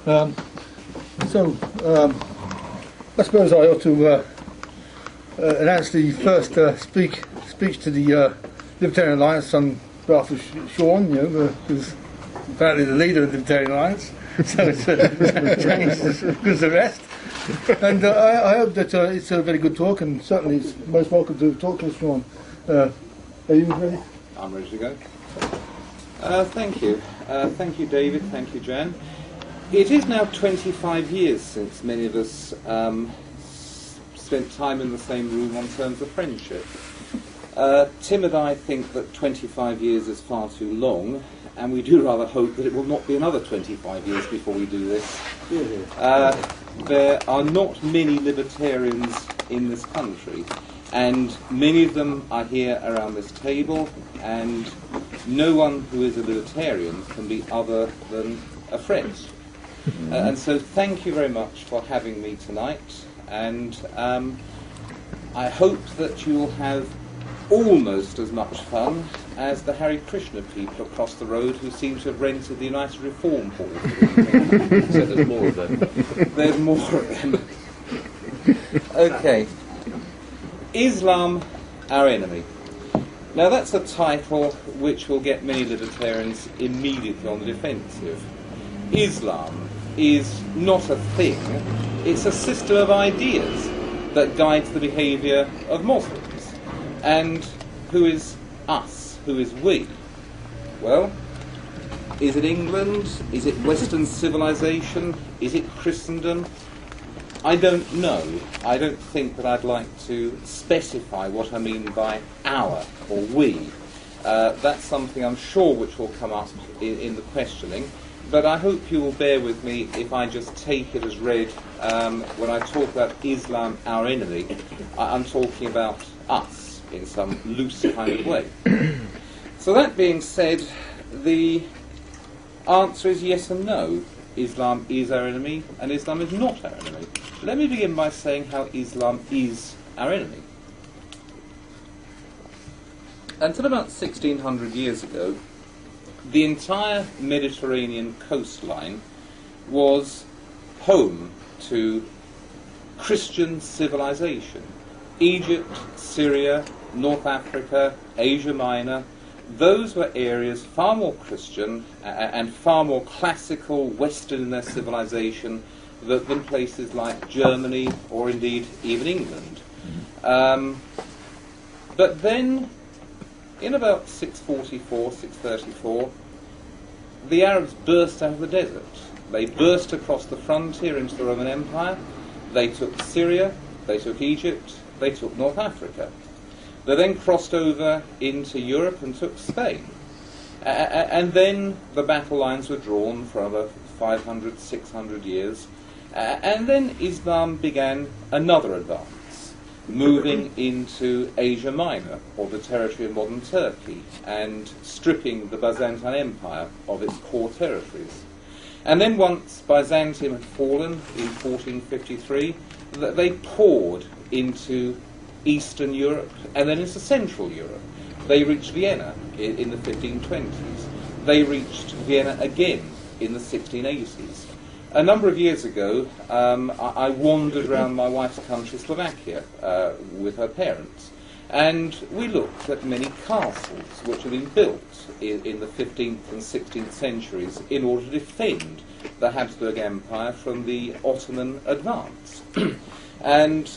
Um, I suppose I ought to announce the first speech to the Libertarian Alliance on behalf of Sean, who's apparently the leader of the Libertarian Alliance. So it's changed as good as the rest. And I hope that it's a very good talk, and certainly it's most welcome to talk to us, Sean. Are you ready? I'm ready to go. Thank you. Thank you, David. Thank you, Jan. It is now 25 years since many of us spent time in the same room on terms of friendship. Tim and I think that 25 years is far too long, and we do rather hope that it will not be another 25 years before we do this. There are not many libertarians in this country, and many of them are here around this table, and no one who is a libertarian can be other than a friend. And so thank you very much for having me tonight, and I hope that you will have almost as much fun as the Hare Krishna people across the road who seem to have rented the United Reform Hall. So there's more of them. There's more of them. Okay. Islam, our enemy. Now that's a title which will get many libertarians immediately on the defensive. Islam is not a thing, it's a system of ideas that guides the behaviour of Muslims. And who is us? Who is we? Well, is it England? Is it Western civilization? Is it Christendom? I don't know. I don't think that I'd like to specify what I mean by our or we. That's something I'm sure which will come up in the questioning. But I hope you will bear with me if I just take it as read when I talk about Islam, our enemy. I'm talking about us in some loose kind of way. So that being said, the answer is yes and no. Islam is our enemy, and Islam is not our enemy. Let me begin by saying how Islam is our enemy. Until about 1600 years ago, the entire Mediterranean coastline was home to Christian civilization. Egypt, Syria, North Africa, Asia Minor, those were areas far more Christian and far more classical Western in their civilization than places like Germany or indeed even England. But then, in about 644, 634, the Arabs burst out of the desert. They burst across the frontier into the Roman Empire. They took Syria, they took Egypt, they took North Africa. They then crossed over into Europe and took Spain. And then the battle lines were drawn for over 500, 600 years. And then Islam began another advance, moving into Asia Minor, or the territory of modern Turkey, and stripping the Byzantine Empire of its core territories. And then once Byzantium had fallen in 1453, they poured into Eastern Europe and then into Central Europe. They reached Vienna in the 1520s. They reached Vienna again in the 1680s. A number of years ago, I wandered around my wife's country, Slovakia, with her parents, and we looked at many castles which had been built in the 15th and 16th centuries in order to defend the Habsburg Empire from the Ottoman advance. And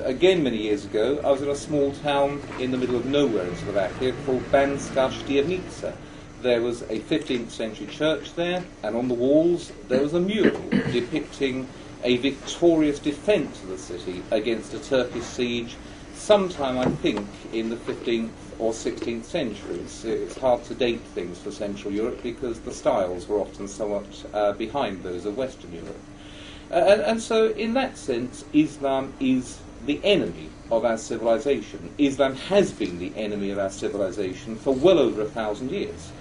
again, many years ago, I was in a small town in the middle of nowhere in Slovakia called Banská Štiavnica. There was a 15th century church there, and on the walls there was a mural depicting a victorious defence of the city against a Turkish siege sometime, I think, in the 15th or 16th centuries. It's hard to date things for Central Europe because the styles were often somewhat behind those of Western Europe. And so, in that sense, Islam is the enemy of our civilization. Islam has been the enemy of our civilization for well over 1,000 years.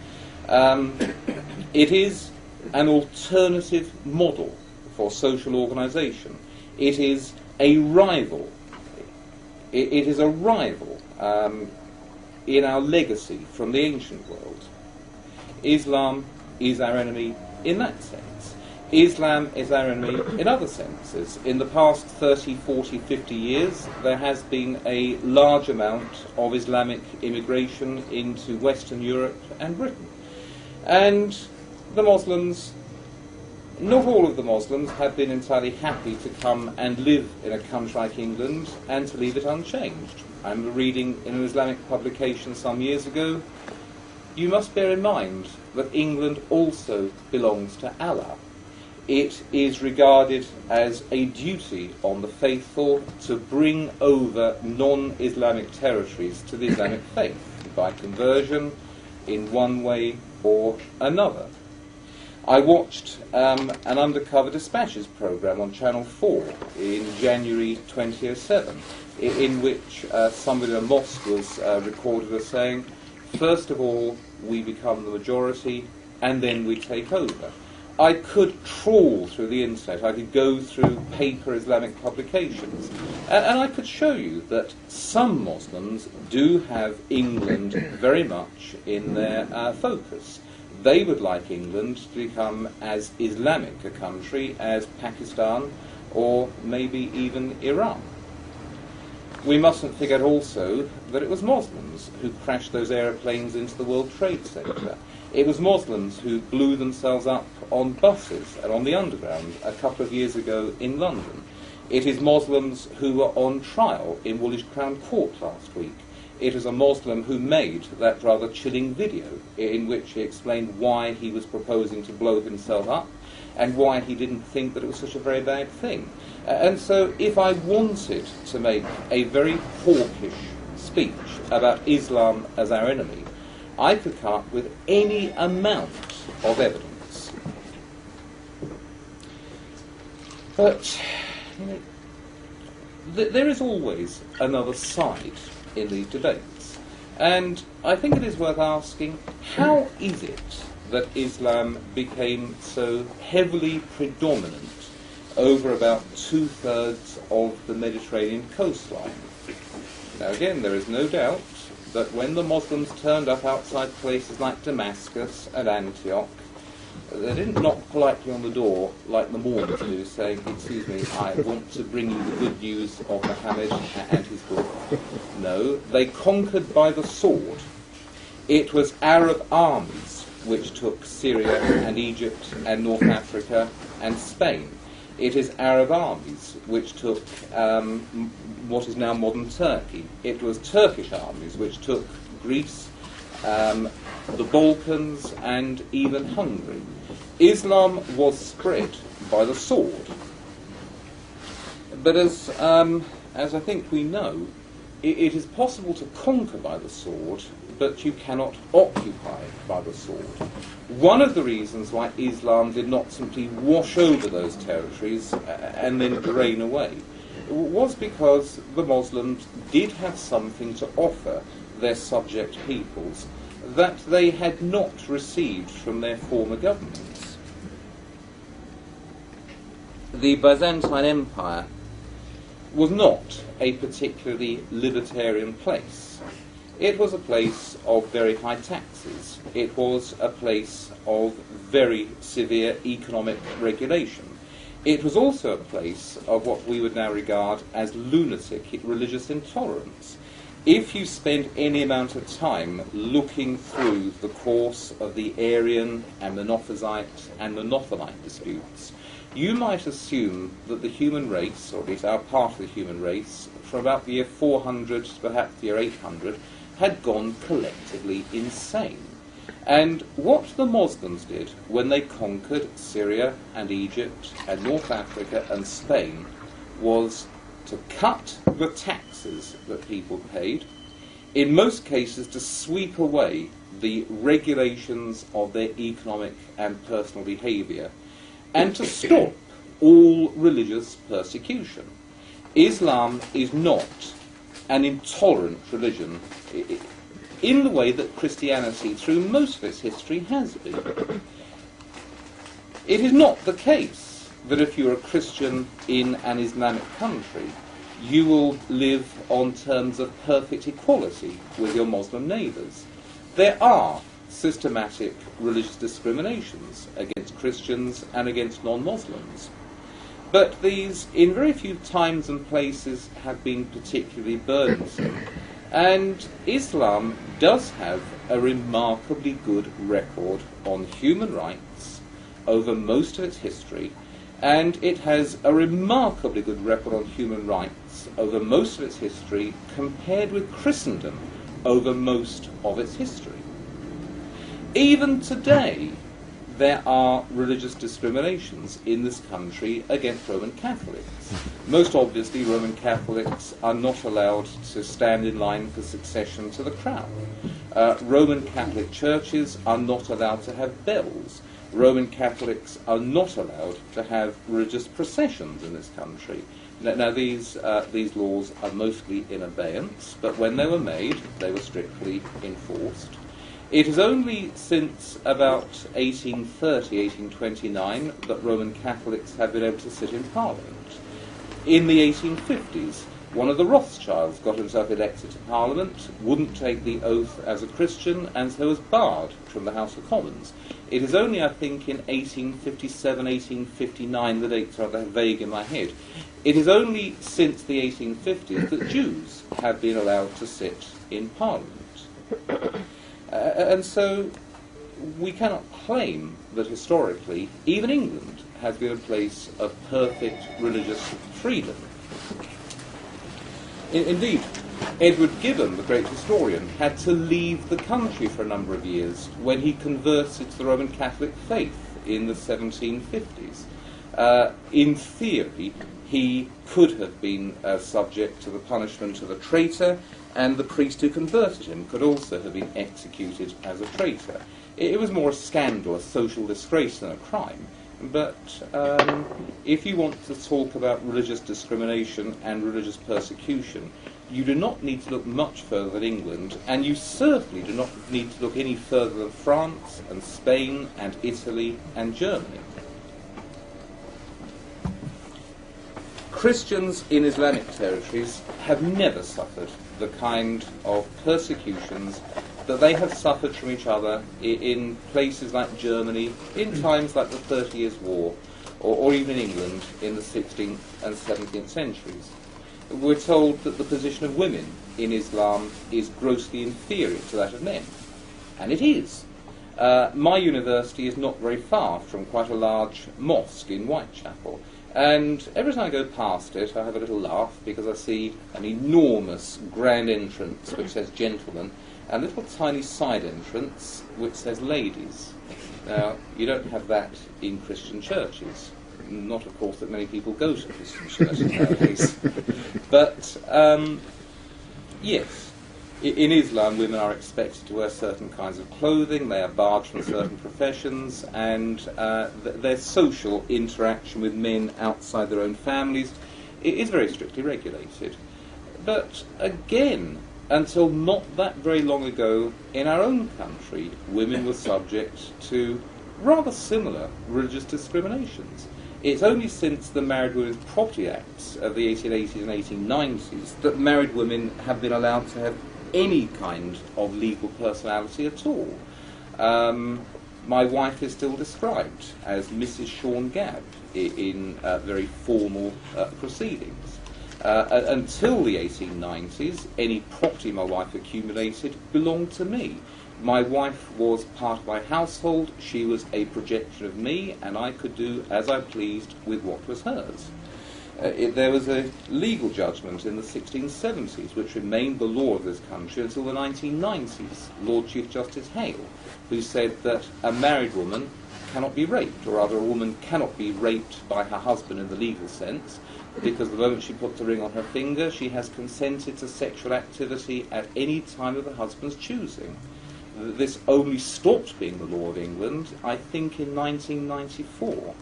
It is an alternative model for social organization. It is a rival. It is a rival in our legacy from the ancient world. Islam is our enemy in that sense. Islam is our enemy in other senses. In the past 30, 40, 50 years, there has been a large amount of Islamic immigration into Western Europe and Britain. And the Muslims, not all of the Muslims, have been entirely happy to come and live in a country like England and to leave it unchanged. I remember reading in an Islamic publication some years ago, you must bear in mind that England also belongs to Allah. It is regarded as a duty on the faithful to bring over non-Islamic territories to the Islamic faith by conversion in one way or another. I watched an Undercover Dispatches programme on Channel 4 in January 2007, in which somebody in a mosque was recorded as saying, first of all, we become the majority, and then we take over. I could trawl through the internet, I could go through paper Islamic publications, and I could show you that some Muslims do have England very much in their focus. They would like England to become as Islamic a country as Pakistan or maybe even Iran. We mustn't forget also that it was Muslims who crashed those aeroplanes into the World Trade Center. It was Muslims who blew themselves up on buses and on the Underground a couple of years ago in London. It is Muslims who were on trial in Woolwich Crown Court last week. It is a Muslim who made that rather chilling video in which he explained why he was proposing to blow himself up and why he didn't think that it was such a very bad thing. And so if I wanted to make a very hawkish speech about Islam as our enemy, I could come up with any amount of evidence. But there is always another side in these debates. And I think it is worth asking, how is it that Islam became so heavily predominant over about 2/3 of the Mediterranean coastline? Now again, there is no doubt that when the Muslims turned up outside places like Damascus and Antioch, they didn't knock politely on the door like the Mormons do, saying, excuse me, I want to bring you the good news of Muhammad and his book. No, they conquered by the sword. It was Arab armies which took Syria and Egypt and North Africa and Spain. It is Arab armies which took what is now modern Turkey. It was Turkish armies which took Greece, the Balkans, and even Hungary. Islam was spread by the sword. But as I think we know, it is possible to conquer by the sword, but you cannot occupy by the sword. One of the reasons why Islam did not simply wash over those territories and then drain away was because the Muslims did have something to offer their subject peoples that they had not received from their former governments. The Byzantine Empire was not a particularly libertarian place. It was a place of very high taxes. It was a place of very severe economic regulation. It was also a place of what we would now regard as lunatic religious intolerance. If you spend any amount of time looking through the course of the Arian and Monophysite and Monothelite disputes, you might assume that the human race, or at least our part of the human race, from about the year 400 to perhaps the year 800, had gone collectively insane. And what the Muslims did when they conquered Syria and Egypt and North Africa and Spain was to cut the taxes that people paid, in most cases to sweep away the regulations of their economic and personal behaviour, and to stop all religious persecution. Islam is not an intolerant religion in the way that Christianity, through most of its history, has been. It is not the case that if you're a Christian in an Islamic country, you will live on terms of perfect equality with your Muslim neighbours. There are systematic religious discriminations against Christians and against non-Muslims. But these, in very few times and places, have been particularly burdensome. And Islam does have a remarkably good record on human rights over most of its history, and it has a remarkably good record on human rights over most of its history compared with Christendom over most of its history. Even today, there are religious discriminations in this country against Roman Catholics. Most obviously, Roman Catholics are not allowed to stand in line for succession to the crown. Roman Catholic churches are not allowed to have bells. Roman Catholics are not allowed to have religious processions in this country. Now these laws are mostly in abeyance, but when they were made, they were strictly enforced. It is only since about 1830, 1829, that Roman Catholics have been able to sit in Parliament. In the 1850s, one of the Rothschilds got himself elected to Parliament, wouldn't take the oath as a Christian, and so was barred from the House of Commons. It is only, I think, in 1857, 1859, the dates are rather vague in my head, it is only since the 1850s that Jews have been allowed to sit in Parliament. And so we cannot claim that historically even England has been a place of perfect religious freedom. Indeed, Edward Gibbon, the great historian, had to leave the country for a number of years when he converted to the Roman Catholic faith in the 1750s. In theory, he could have been subject to the punishment of a traitor, and the priest who converted him could also have been executed as a traitor. It was more a scandal, a social disgrace than a crime. But if you want to talk about religious discrimination and religious persecution, you do not need to look much further than England, and you certainly do not need to look any further than France and Spain and Italy and Germany. Christians in Islamic territories have never suffered the kind of persecutions that they have suffered from each other in places like Germany, in times like the 30 Years' War, or even in England in the 16th and 17th centuries. We're told that the position of women in Islam is grossly inferior to that of men. And it is. My university is not very far from quite a large mosque in Whitechapel. And every time I go past it, I have a little laugh because I see an enormous grand entrance which says gentlemen, and a little tiny side entrance which says ladies. Now, you don't have that in Christian churches. Not, of course, that many people go to Christian churches nowadays. But, yes, in Islam, women are expected to wear certain kinds of clothing, they are barred from certain professions, and their social interaction with men outside their own families is very strictly regulated. But, again, until not that very long ago, in our own country, women were subject to rather similar religious discriminations. It's only since the Married Women's Property Acts of the 1880s and 1890s that married women have been allowed to have any kind of legal personality at all. My wife is still described as Mrs. Sean Gabb in very formal proceedings. Until the 1890s, any property my wife accumulated belonged to me. My wife was part of my household, she was a projection of me, and I could do as I pleased with what was hers. There was a legal judgment in the 1670s which remained the law of this country until the 1990s, Lord Chief Justice Hale, who said that a married woman cannot be raped, or rather a woman cannot be raped by her husband in the legal sense, because the moment she puts a ring on her finger, she has consented to sexual activity at any time of the husband's choosing. This only stopped being the law of England, I think, in 1994.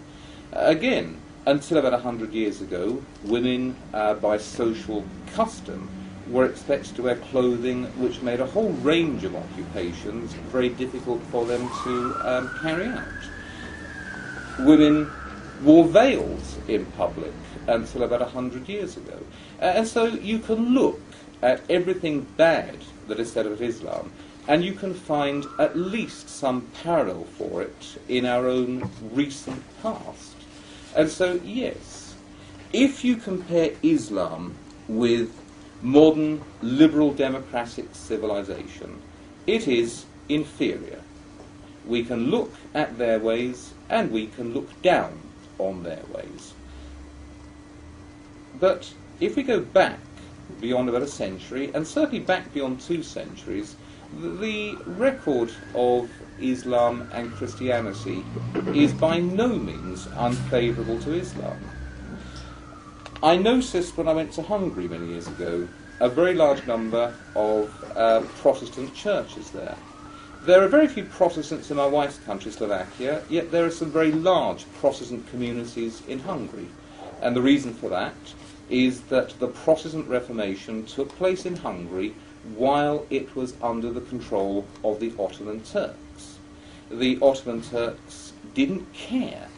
Again, until about 100 years ago, women, by social custom, were expected to wear clothing which made a whole range of occupations very difficult for them to carry out. Women wore veils in public until about 100 years ago. And so you can look at everything bad that is said of Islam, And you can find at least some parallel for it in our own recent past. And so, yes, if you compare Islam with modern liberal democratic civilization, it is inferior. We can look at their ways and we can look down on their ways. But if we go back beyond about a century, and certainly back beyond 2 centuries, the record of Islam and Christianity is by no means unfavourable to Islam. I noticed when I went to Hungary many years ago a very large number of Protestant churches there. There are very few Protestants in my wife's country, Slovakia, yet there are some very large Protestant communities in Hungary. And the reason for that is that the Protestant Reformation took place in Hungary while it was under the control of the Ottoman Turks. The Ottoman Turks didn't care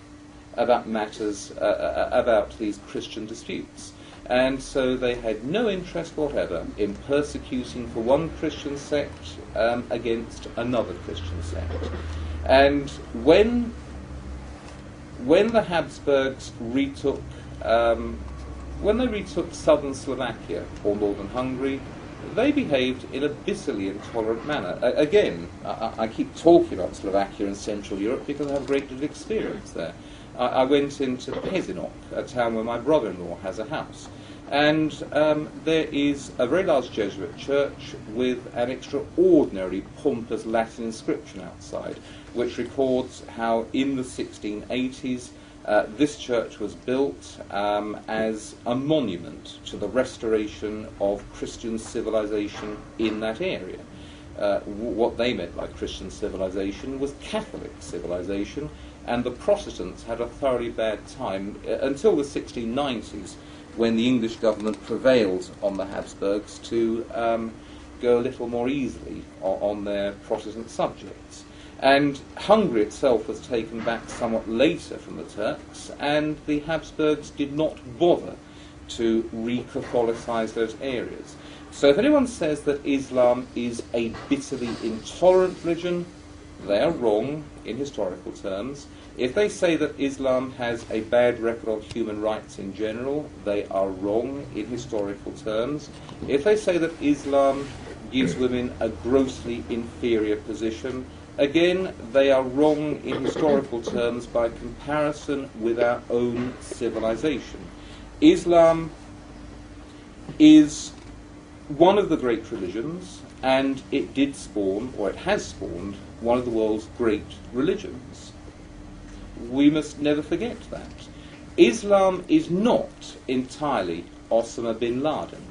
about matters, about these Christian disputes. And so they had no interest whatever in persecuting for one Christian sect against another Christian sect. And when the Habsburgs retook southern Slovakia or northern Hungary, they behaved in a bitterly intolerant manner. Again, I keep talking about Slovakia and Central Europe because I have a great deal of experience there. I went into Pezinok, a town where my brother-in-law has a house. And there is a very large Jesuit church with an extraordinary pompous Latin inscription outside, which records how in the 1680s this church was built as a monument to the restoration of Christian civilization in that area. What they meant by Christian civilization was Catholic civilization, and the Protestants had a thoroughly bad time until the 1690s, when the English government prevailed on the Habsburgs to go a little more easily on their Protestant subjects. And Hungary itself was taken back somewhat later from the Turks, and the Habsburgs did not bother to re-Catholicize those areas. So if anyone says that Islam is a bitterly intolerant religion, they are wrong in historical terms. If they say that Islam has a bad record of human rights in general, they are wrong in historical terms. If they say that Islam gives women a grossly inferior position, again, they are wrong in historical terms by comparison with our own civilization. Islam is one of the great religions, and it did spawn, or it has spawned, one of the world's great religions. We must never forget that. Islam is not entirely Osama bin Laden.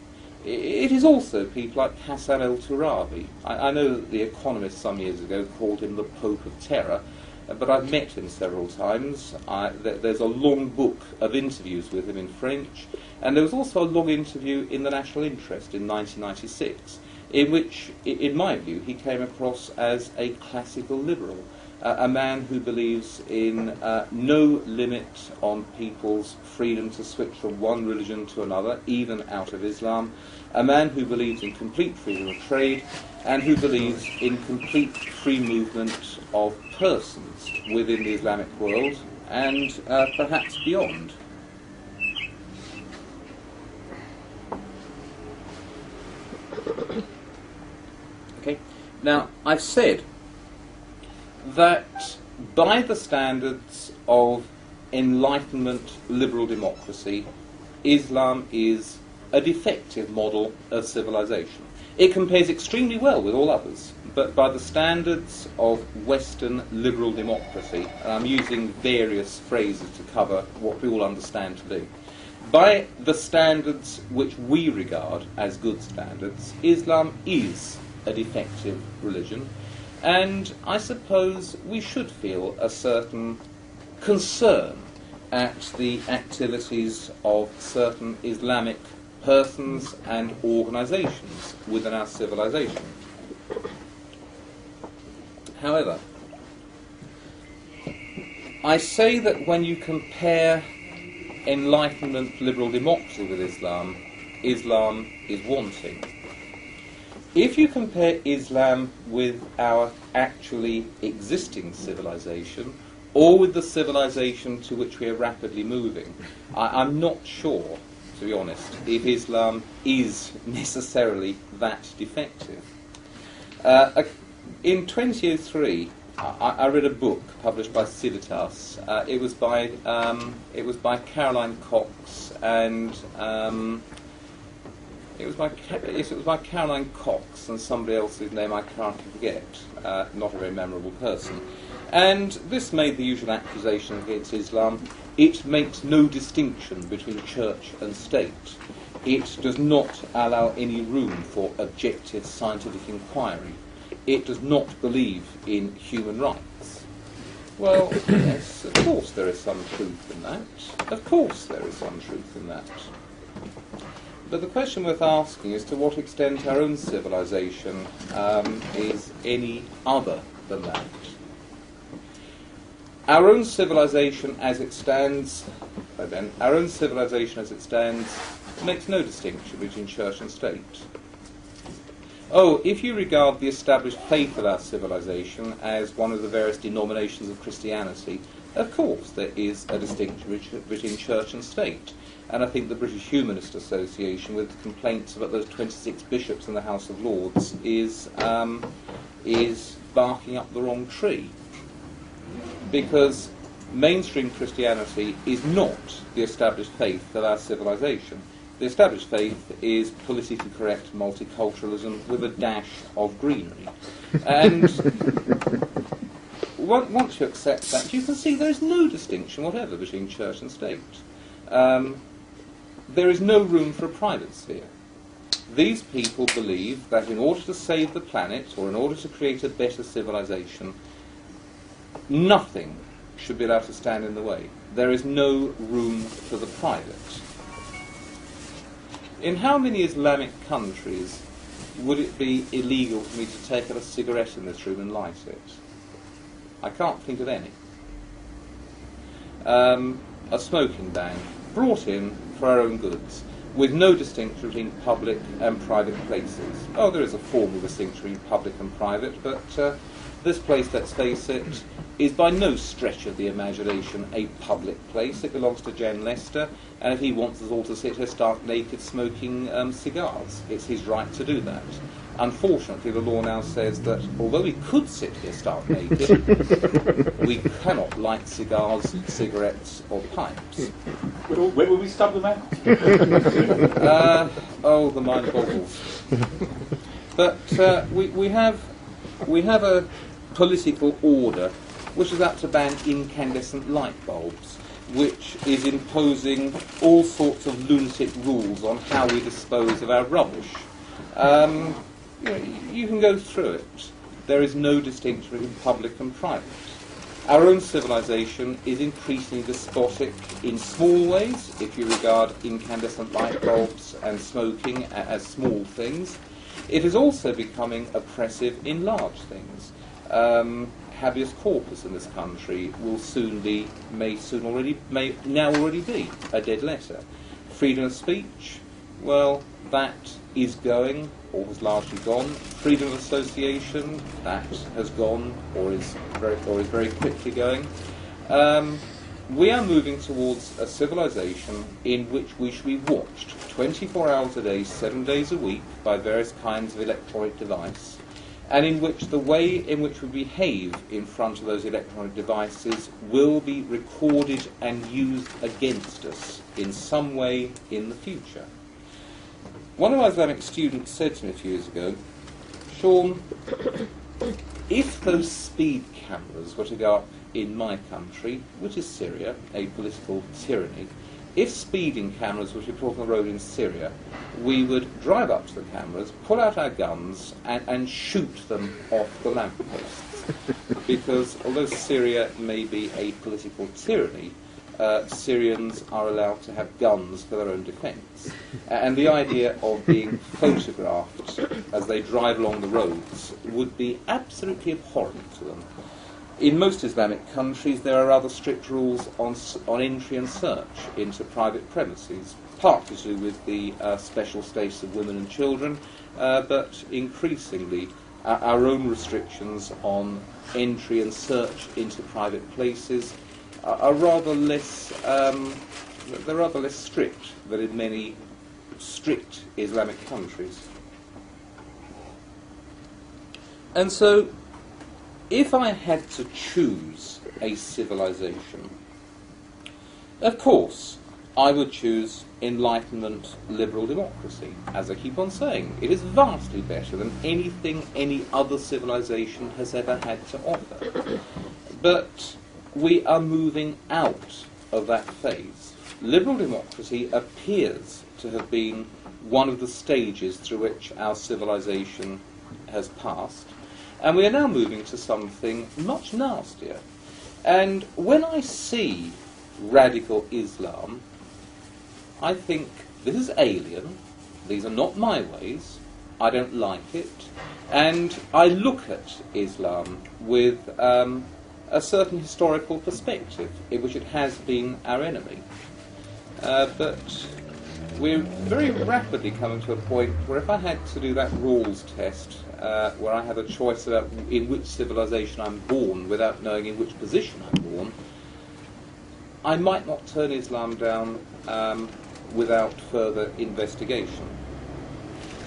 It is also people like Hassan el-Turabi. I know that The Economist some years ago called him the Pope of Terror, but I've met him several times. There's a long book of interviews with him in French, and there was also a long interview in the National Interest in 1996, in which, in my view, he came across as a classical liberal, a man who believes in no limit on people's freedom to switch from one religion to another, even out of Islam, a man who believes in complete freedom of trade, and who believes in complete free movement of persons within the Islamic world, and perhaps beyond. Okay. Now, I've said that by the standards of Enlightenment liberal democracy, Islam is a defective model of civilization. It compares extremely well with all others, but by the standards of Western liberal democracy, and I'm using various phrases to cover what we all understand to be, by the standards which we regard as good standards, Islam is a defective religion. And I suppose we should feel a certain concern at the activities of certain Islamic persons and organisations within our civilization. However, I say that when you compare Enlightenment liberal democracy with Islam, Islam is wanting. If you compare Islam with our actually existing civilization, or with the civilization to which we are rapidly moving, I'm not sure, to be honest, if Islam is necessarily that defective. In 2003, I read a book published by Civitas. It was by Caroline Cox and it was by Caroline Cox and somebody else's name I can't forget. Not a very memorable person. And this made the usual accusation against Islam. It makes no distinction between church and state. It does not allow any room for objective scientific inquiry. It does not believe in human rights. Well, yes, of course there is some truth in that. Of course there is some truth in that. But the question worth asking is to what extent our own civilization is any other than that. Our own civilization as it stands, makes no distinction between church and state. Oh, if you regard the established faith of our civilization as one of the various denominations of Christianity, of course there is a distinction between church and state. And I think the British Humanist Association, with complaints about those 26 bishops in the House of Lords, is barking up the wrong tree. Because mainstream Christianity is not the established faith of our civilization. The established faith is politically correct multiculturalism with a dash of greenery. And once you accept that, you can see there is no distinction whatever between church and state. There is no room for a private sphere. These people believe that in order to save the planet, or in order to create a better civilization, nothing should be allowed to stand in the way. There is no room for the private. In how many Islamic countries would it be illegal for me to take out a cigarette in this room and light it? I can't think of any. A smoking ban, brought in for our own goods, with no distinction between public and private places. Oh, there is a formal distinction between public and private, but this place, let's face it, is by no stretch of the imagination a public place. It belongs to Jen Lester, and if he wants us all to sit here stark naked smoking cigars, it's his right to do that. Unfortunately, the law now says that although we could sit here stark naked, we cannot light cigars, cigarettes, or pipes. Where will we stub them out? Oh, the mind boggles. But we have a political order which is out to ban incandescent light bulbs, which is imposing all sorts of lunatic rules on how we dispose of our rubbish. You can go through it. There is no distinction between public and private. Our own civilization is increasingly despotic in small ways, if you regard incandescent light bulbs and smoking as small things. It is also becoming oppressive in large things. Habeas corpus in this country will may now already be a dead letter. Freedom of speech, well, that is going, or has largely gone. Freedom of association, that has gone, or is very quickly going. We are moving towards a civilization in which we should be watched 24 hours a day, 7 days a week by various kinds of electronic device, and in which the way in which we behave in front of those electronic devices will be recorded and used against us in some way in the future. One of my Islamic students said to me a few years ago, Sean, if those speed cameras were to go up in my country, which is Syria, a political tyranny, if speeding cameras were to be put on the road in Syria, we would drive up to the cameras, pull out our guns, and shoot them off the lampposts. Because although Syria may be a political tyranny, Syrians are allowed to have guns for their own defence. And the idea of being photographed as they drive along the roads would be absolutely abhorrent to them. In most Islamic countries, there are rather strict rules on entry and search into private premises, partly to do with the special status of women and children, but increasingly our own restrictions on entry and search into private places are rather less, they're rather less strict than in many strict Islamic countries. And so, if I had to choose a civilization, of course, I would choose Enlightenment liberal democracy. As I keep on saying, it is vastly better than anything any other civilization has ever had to offer. But we are moving out of that phase. Liberal democracy appears to have been one of the stages through which our civilization has passed, and we are now moving to something much nastier. And when I see radical Islam, I think this is alien, these are not my ways, I don't like it, and I look at Islam with a certain historical perspective in which it has been our enemy. But we're very rapidly coming to a point where if I had to do that rules test, where I have a choice about in which civilization I'm born without knowing in which position I'm born, I might not turn Islam down without further investigation.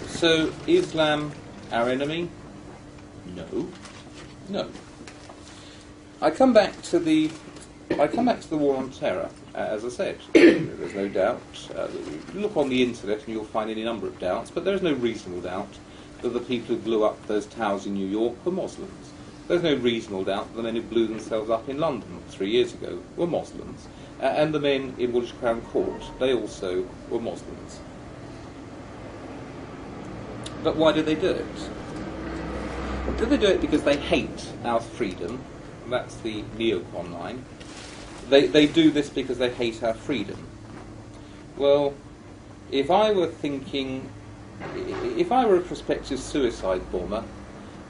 So, Islam our enemy? No. No. I come back to the war on terror. As I said, there's no doubt. Look on the internet and you'll find any number of doubts, but there's no reasonable doubt that the people who blew up those towers in New York were Muslims. There's no reasonable doubt that the men who blew themselves up in London 3 years ago were Muslims. And the men in Woolwich Crown Court, they also were Muslims. But why did they do it? Did they do it because they hate our freedom? That's the neocon line. They do this because they hate our freedom. Well, if I were a prospective suicide bomber,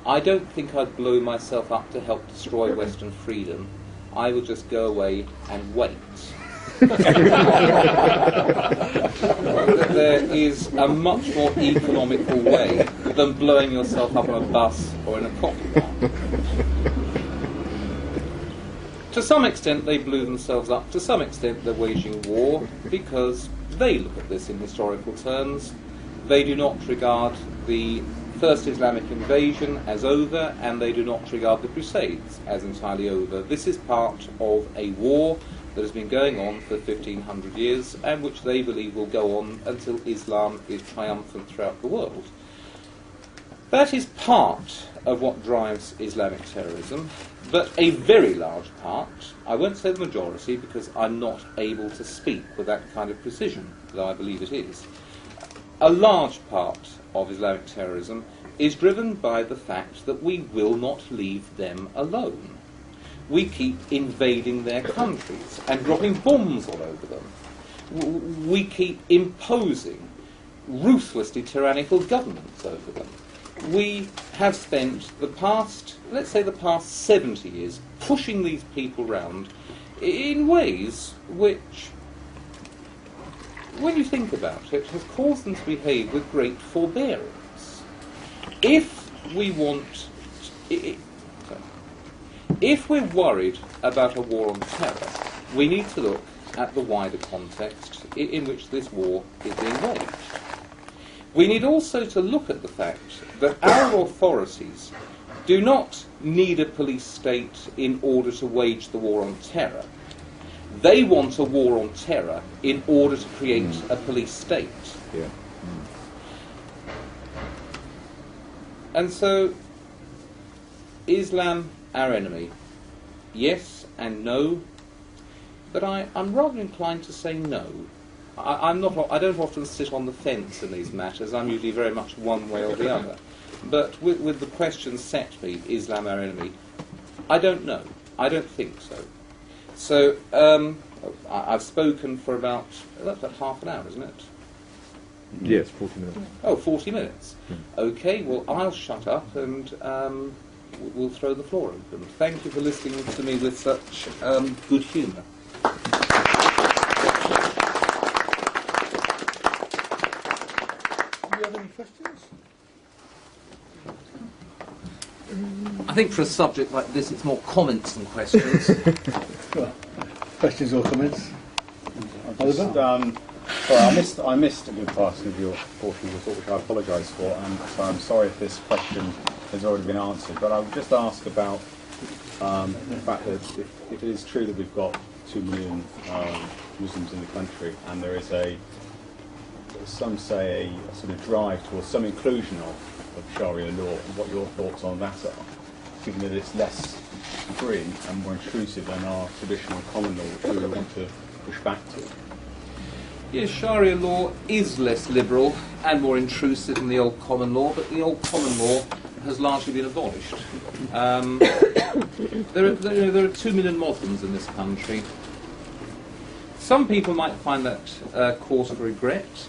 I don't think I'd blow myself up to help destroy Western freedom. I would just go away and wait. There is a much more economical way than blowing yourself up on a bus or in a coffee bar. To some extent they blew themselves up, to some extent they're waging war, because they look at this in historical terms. They do not regard the First Islamic invasion as over, and they do not regard the Crusades as entirely over. This is part of a war that has been going on for 1500 years, and which they believe will go on until Islam is triumphant throughout the world. That is part of what drives Islamic terrorism, but a very large part, I won't say the majority because I'm not able to speak with that kind of precision, though I believe it is. A large part of Islamic terrorism is driven by the fact that we will not leave them alone. We keep invading their countries and dropping bombs all over them. We keep imposing ruthlessly tyrannical governments over them. We have spent the past, let's say the past 70 years, pushing these people round in ways which, when you think about it, have caused them to behave with great forbearance. If we want... If we're worried about a war on terror, we need to look at the wider context in which this war is being waged. We need also to look at the fact that our authorities do not need a police state in order to wage the war on terror. They want a war on terror in order to create a police state. Yeah. And so, Islam our enemy? Yes and no, but I'm rather inclined to say no. I don't often sit on the fence in these matters. I'm usually very much one way or the other. But with the question set me, Islam our enemy, I don't know. I don't think so. So I've spoken for about half an hour, isn't it? Yes, 40 minutes. Oh, 40 minutes. Okay, well, I'll shut up and we'll throw the floor open. Thank you for listening to me with such good humour. Do you have any questions? I think for a subject like this, it's more comments than questions. Well, questions or comments? Sorry, I missed a good part of your portion of the talk, which I apologise for, and so I'm sorry if this question has already been answered. But I would just ask about the fact that if it is true that we've got 2 million Muslims in the country, and there is some say a sort of drive towards some inclusion of Sharia law, and what your thoughts on that are, given that it's less free and more intrusive than our traditional common law, which we want to push back to. Yes, Sharia law is less liberal and more intrusive than the old common law, but the old common law has largely been abolished. There are 2 million Muslims in this country. Some people might find that cause for regret,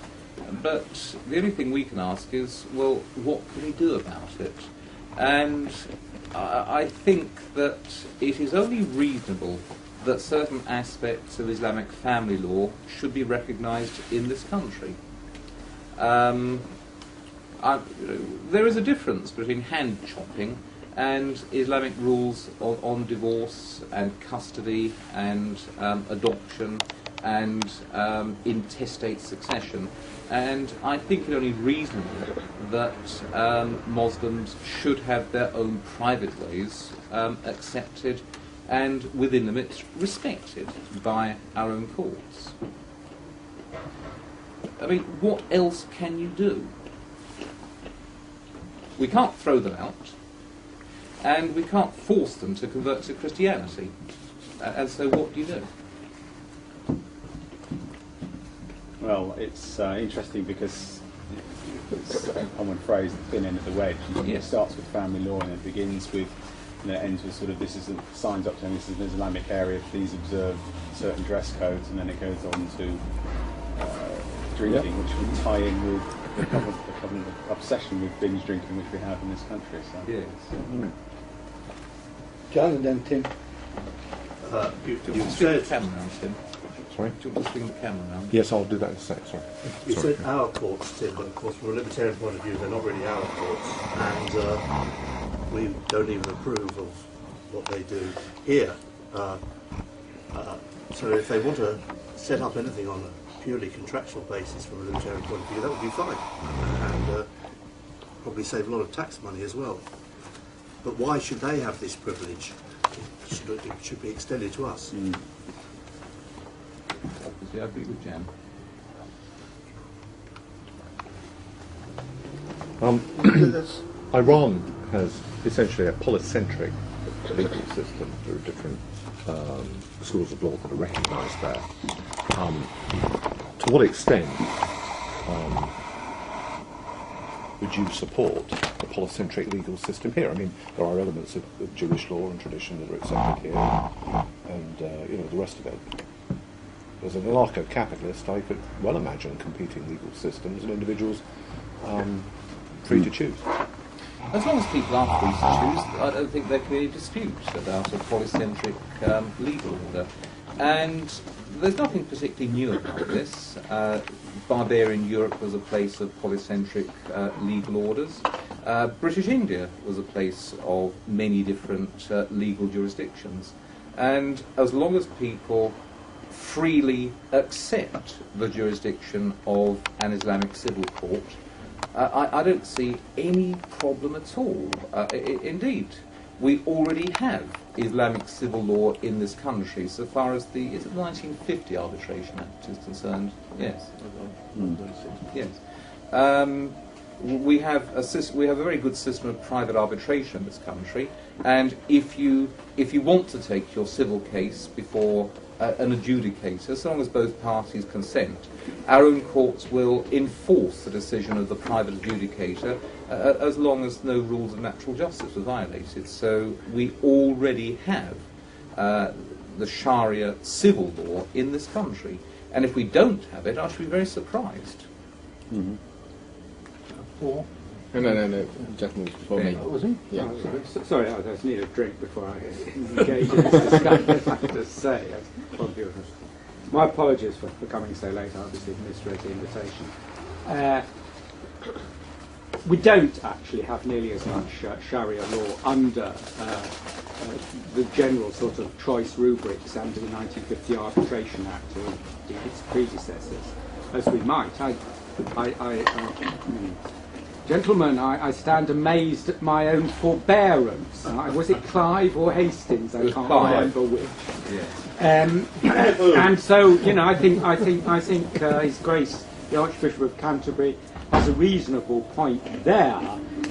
but the only thing we can ask is, well, what can we do about it? And I think that it is only reasonable that certain aspects of Islamic family law should be recognised in this country. There is a difference between hand chopping and Islamic rules on divorce and custody and adoption and intestate succession. And I think it only reasonable that Muslims should have their own private ways accepted and within them it's respected by our own courts. I mean, what else can you do? We can't throw them out, and we can't force them to convert to Christianity. And so what do you do? Well, it's interesting because it's a common phrase, the thin end of the wedge. It starts with family law and it begins with, ends with sort of signs up saying this is an Islamic area, please observe certain dress codes, and then it goes on to drinking, which would tie in with the common obsession with binge drinking which we have in this country. So. Yes. John and then Tim. You said the camera around, Tim. Sorry? Do you want to swing the camera around? Yes, I'll do that in a sec, sorry. You said our courts, Tim, but of course from a libertarian point of view they're not really our courts, and we don't even approve of what they do here. So if they want to set up anything on a purely contractual basis from a libertarian point of view, that would be fine, and probably save a lot of tax money as well. But why should they have this privilege? It should be extended to us. Obviously, I agree with Jan. Iran has essentially a polycentric legal system. There are different schools of law that are recognised there. To what extent would you support the polycentric legal system here? I mean, there are elements of Jewish law and tradition that are accepted here, and the rest of it. As an anarcho-capitalist, I could well imagine competing legal systems and individuals free to choose. As long as people are free to choose, I don't think there can be any dispute about a polycentric legal order. And there's nothing particularly new about this. Barbarian Europe was a place of polycentric legal orders. British India was a place of many different legal jurisdictions. And as long as people freely accept the jurisdiction of an Islamic civil court, I don't see any problem at all. Indeed, we already have Islamic civil law in this country, so far as the 1950 Arbitration Act is concerned. Yes. Yes. We have a very good system of private arbitration in this country, and if you want to take your civil case before an adjudicator, so long as both parties consent, our own courts will enforce the decision of the private adjudicator as long as no rules of natural justice are violated. So we already have the Sharia civil law in this country, and if we don't have it, I should be very surprised. Mm-hmm. Paul? No, gentleman was before me. Was he? Yeah. Sorry, I just need a drink before I engage in this discussion, if I could just say. My apologies for coming so late. I obviously misread the invitation. we don't actually have nearly as much Sharia law under the general sort of choice rubrics under the 1950 Arbitration Act or its predecessors as we might. Gentlemen, I stand amazed at my own forbearance. Was it Clive or Hastings? I can't remember which. Yeah. And so, you know, I think His Grace the Archbishop of Canterbury has a reasonable point there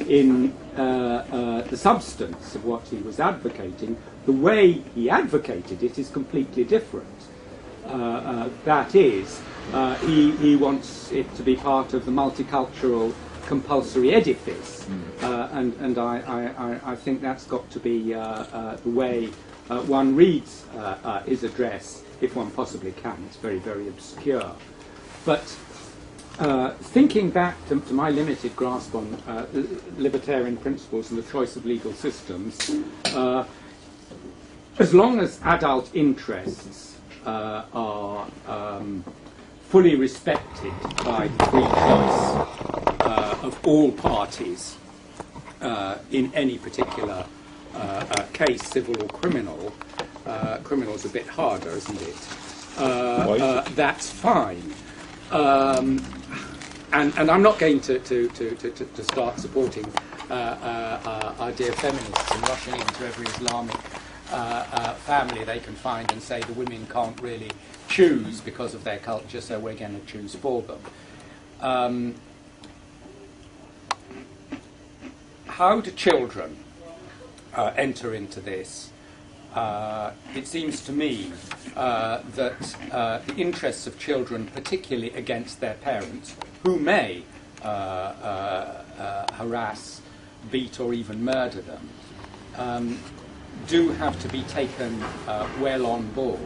in the substance of what he was advocating. The way he advocated it is completely different. That is, he wants it to be part of the multicultural compulsory edifice, and I think that's got to be the way one reads his address, if one possibly can. It's very, very obscure. But thinking back to my limited grasp on libertarian principles and the choice of legal systems, as long as adult interests are fully respected by the free choice of all parties in any particular case, civil or criminal. Criminal's a bit harder, isn't it? That's fine. And I'm not going to start supporting our dear feminists and rushing into every Islamic family they can find and say the women can't really choose because of their culture, so we're going to choose for them. How do children enter into this? It seems to me that the interests of children, particularly against their parents, who may harass, beat or even murder them, do have to be taken well on board.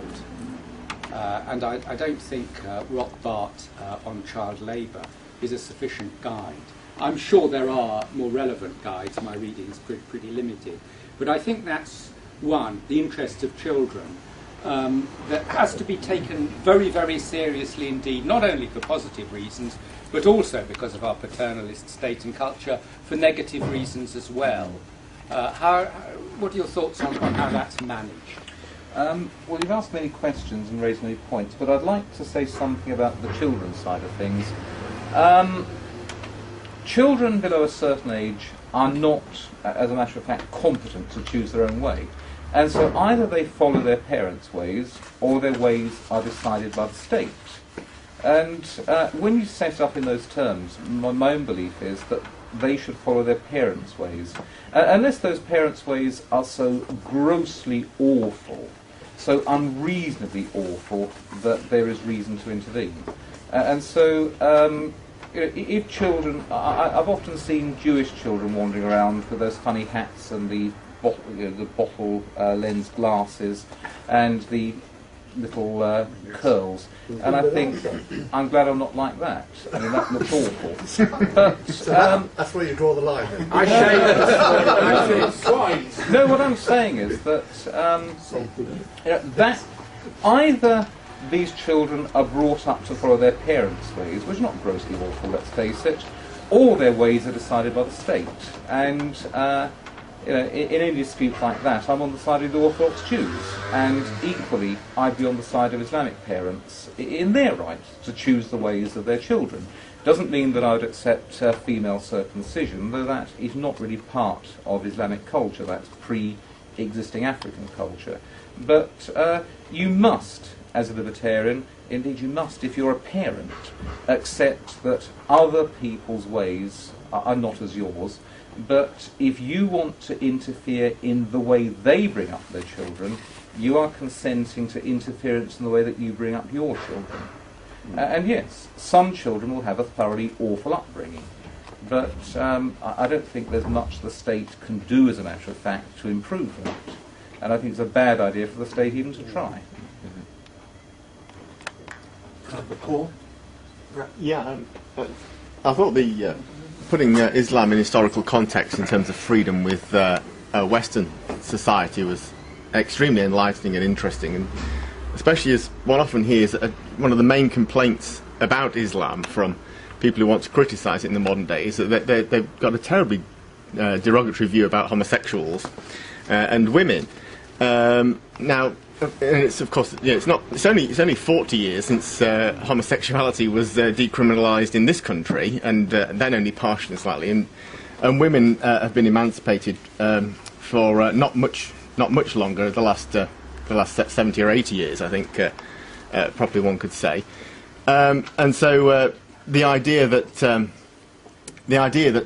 And I don't think Rothbart on child labour is a sufficient guide. I'm sure there are more relevant guides. My reading is pretty limited. But I think that's one, the interests of children, that has to be taken very, very seriously indeed, not only for positive reasons, but also because of our paternalist state and culture, for negative reasons as well. What are your thoughts on how that's managed? Well, you've asked many questions and raised many points, but I'd like to say something about the children's side of things. Children below a certain age are not, as a matter of fact, competent to choose their own way. And so either they follow their parents' ways, or their ways are decided by the state. And when you set it up in those terms, my own belief is that they should follow their parents' ways, unless those parents' ways are so grossly awful, so unreasonably awful, that there is reason to intervene. And so if children, I've often seen Jewish children wandering around with those funny hats and the bottle lens glasses and the little curls, and I think I'm glad I'm not like that. I mean, that looks awful. But that's where you draw the line. Then. No, what I'm saying is that that either these children are brought up to follow their parents' ways, which are not grossly awful, let's face it, or their ways are decided by the state. And in any dispute like that, I'm on the side of the Orthodox Jews, and equally I'd be on the side of Islamic parents in their right to choose the ways of their children. Doesn't mean that I would accept female circumcision, though that is not really part of Islamic culture, that's pre-existing African culture. But you must, as a libertarian, indeed you must, if you're a parent, accept that other people's ways are not as yours. But if you want to interfere in the way they bring up their children, you are consenting to interference in the way that you bring up your children. And yes, some children will have a thoroughly awful upbringing, but I don't think there's much the state can do, as a matter of fact, to improve that. And I think it's a bad idea for the state even to try. Paul? Yeah, I thought the putting Islam in historical context in terms of freedom with Western society was extremely enlightening and interesting, and especially as one often hears one of the main complaints about Islam from people who want to criticise it in the modern day is that they've got a terribly derogatory view about homosexuals and women. Now, it's of course, it's only 40 years since homosexuality was decriminalised in this country, and then only partially, slightly, and women have been emancipated for not much longer. The last 70 or 80 years, I think, probably one could say. And so the idea that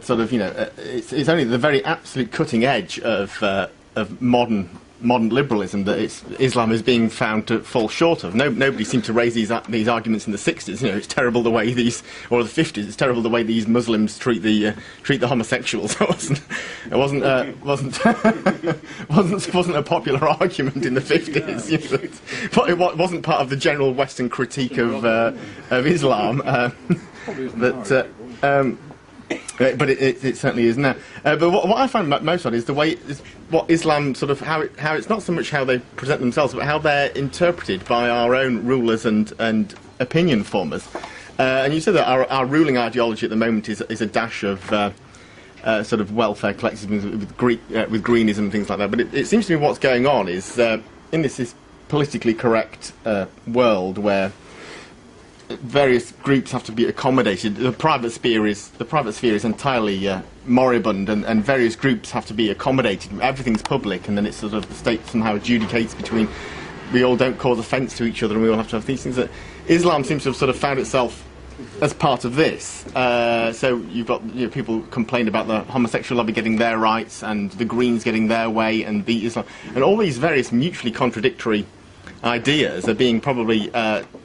sort of it's only the very absolute cutting edge of modern liberalism that Islam is being found to fall short of. Nobody seemed to raise these arguments in the 60s. It's terrible the way these, or the 50s. It's terrible the way these Muslims treat the homosexuals. It wasn't a popular argument in the 50s. But it wasn't part of the general Western critique of Islam. But it certainly is now. But what I find most odd is the way what Islam sort of how it's not so much how they present themselves, but how they're interpreted by our own rulers and opinion formers. And you said that our ruling ideology at the moment is a dash of sort of welfare collectivism with greenism and things like that. But it seems to me what's going on is in this politically correct world where various groups have to be accommodated. The private sphere is entirely moribund, and various groups have to be accommodated. Everything's public, and then it's sort of the state somehow adjudicates between. We all don't cause offence to each other, and we all have to have these things. That Islam seems to have sort of found itself as part of this. So you've got people complain about the homosexual lobby getting their rights, and the Greens getting their way, and the Islam, and all these various mutually contradictory ideas are being probably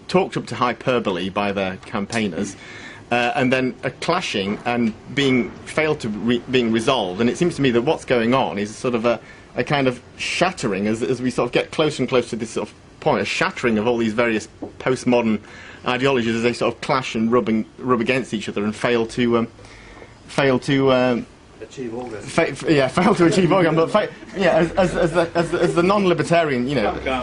talked up to hyperbole by their campaigners, and then are clashing and being resolved. And it seems to me that what's going on is sort of a kind of shattering as we sort of get closer and closer to this sort of point, a shattering of all these various postmodern ideologies as they sort of clash and rub against each other and fail to achieve orgasm. Fail to achieve orgasm. But as the non-libertarian,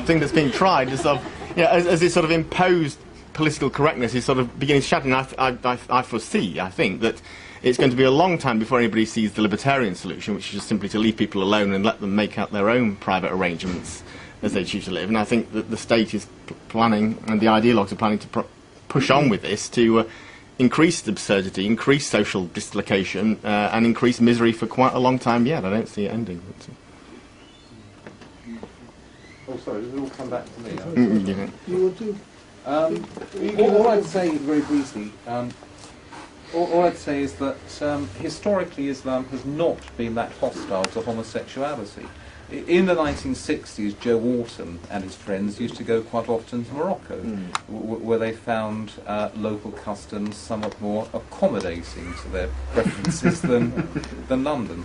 thing that's being tried is sort of, as this sort of imposed political correctness is sort of beginning to shatter. And I foresee, I think, that it's going to be a long time before anybody sees the libertarian solution, which is just simply to leave people alone and let them make out their own private arrangements as they choose to live. And I think that the state is planning, and the ideologues are planning to push on with this to increase absurdity, increase social dislocation, and increase misery for quite a long time yet. I don't see it ending. Oh, sorry, does it all come back to me? You want to? All I'd say very briefly, all I'd say is that historically Islam has not been that hostile to homosexuality. In the 1960s, Joe Walton and his friends used to go quite often to Morocco, where they found local customs somewhat more accommodating to their preferences than London.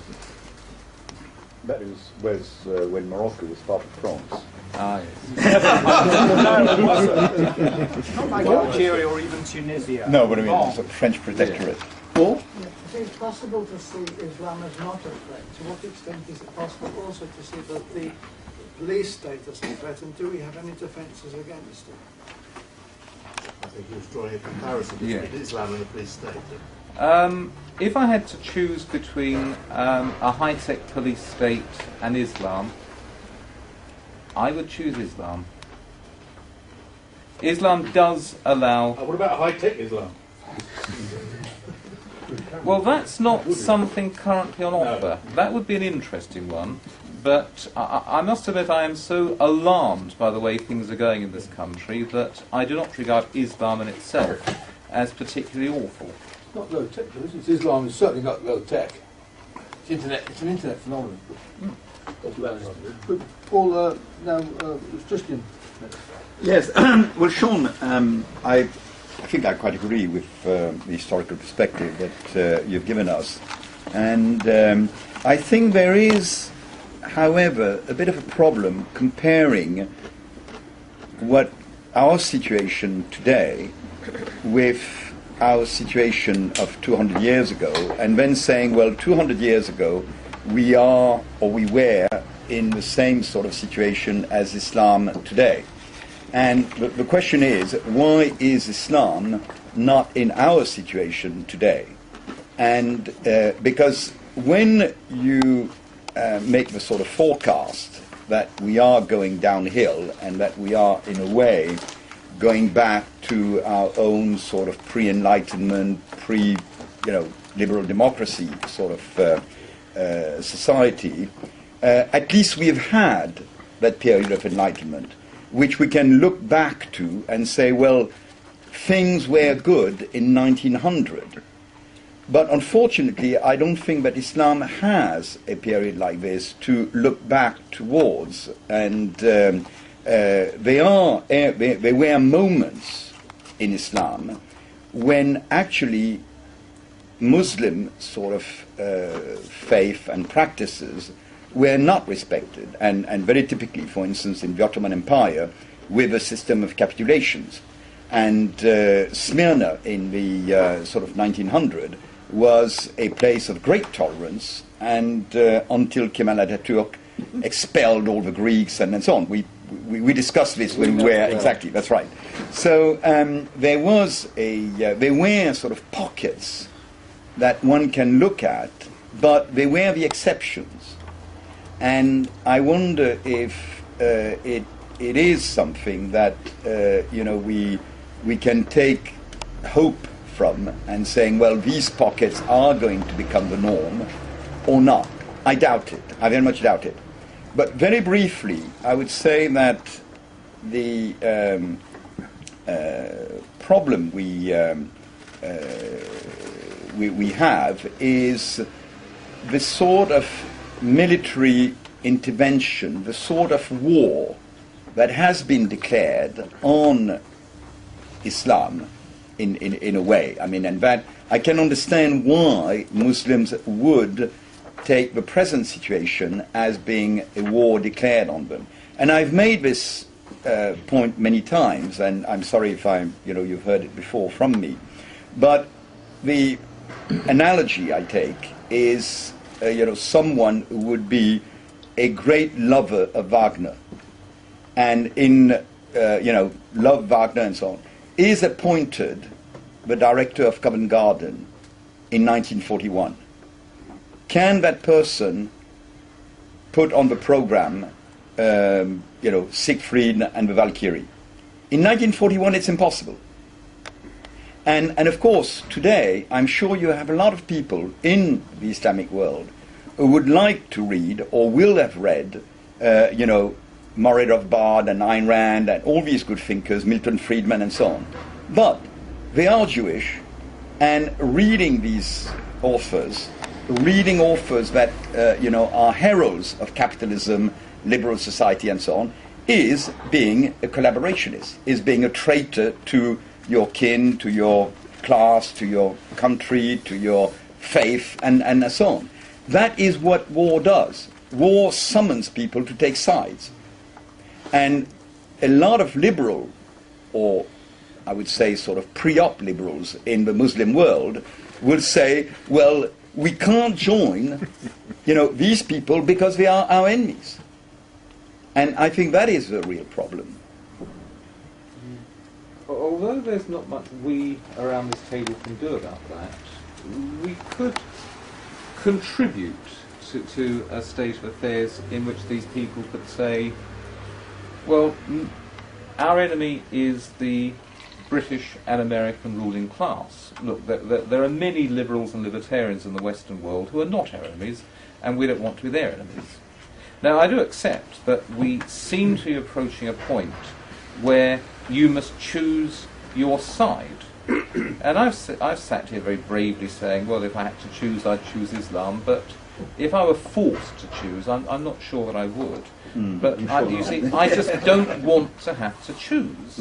That was when Morocco was part of France. Ah, yes. Not like Algeria or even Tunisia. No, but I mean, it's a French protectorate. Paul? Is it possible to see Islam as not a threat? To what extent is it possible also to see that the police state as a threat, and do we have any defences against it? I think he was drawing a comparison between Islam and the police state. If I had to choose between a high-tech police state and Islam, I would choose Islam. Islam does allow... What about high-tech Islam? Well, that's not something currently on offer. That would be an interesting one. But I must admit I am so alarmed by the way things are going in this country that I do not regard Islam in itself as particularly awful. It's not low tech, it's Islam is certainly not low tech. It's an internet phenomenon. But Paul, now it's Christian. Yes, well, Sean, I think I quite agree with the historical perspective that you've given us. And I think there is, however, a bit of a problem comparing what our situation today with our situation of 200 years ago, and then saying, well, 200 years ago, we are, or we were, in the same sort of situation as Islam today. And the question is, why is Islam not in our situation today. And because when you make the sort of forecast that we are going downhill and that we are, in a way, going back to our own sort of pre-Enlightenment, liberal democracy sort of society, at least we have had that period of enlightenment, which we can look back to and say, well, things were good in 1900. But unfortunately, I don't think that Islam has a period like this to look back towards. And there were moments in Islam when actually Muslim sort of faith and practices were not respected. And very typically, for instance, in the Ottoman Empire, with a system of capitulations. And Smyrna in the sort of 1900 was a place of great tolerance, and until Kemal Atatürk expelled all the Greeks and so on. We discussed this when we were, exactly, that's right. So there were sort of pockets that one can look at, but they were the exceptions. And I wonder if it is something that we can take hope from and saying, well, these pockets are going to become the norm or not. I doubt it. I very much doubt it. But very briefly, I would say that the problem we have is the sort of military intervention, the sort of war that has been declared on Islam in a way. I mean, and that I can understand why Muslims would take the present situation as being a war declared on them. And I've made this point many times, and I'm sorry if you've heard it before from me, but the analogy I take is, someone who would be a great lover of Wagner, and love Wagner and so on, is appointed the director of Covent Garden in 1941. Can that person put on the program, Siegfried and the Valkyrie? In 1941, it's impossible. And of course, today, I'm sure you have a lot of people in the Islamic world who would like to read or will have read, Murray Rothbard and Ayn Rand and all these good thinkers, Milton Friedman and so on. But they are Jewish, and reading these authors, reading authors that are heralds of capitalism, liberal society and so on, is being a collaborationist, is being a traitor to your kin, to your class, to your country, to your faith, and so on. That is what war does. War summons people to take sides. And a lot of liberal, or I would say sort of pre-op liberals in the Muslim world, will say, well, we can't join these people because they are our enemies. And I think that is a real problem. Although there's not much we around this table can do about that, we could contribute to a state of affairs in which these people could say, well, our enemy is the British and American ruling class. Look, there are many liberals and libertarians in the Western world who are not our enemies, and we don't want to be their enemies. Now, I do accept that we seem to be approaching a point where you must choose your side. And I've sat here very bravely saying, well, if I had to choose, I'd choose Islam, but if I were forced to choose, I'm not sure that I would. But you see, I just don't want to have to choose.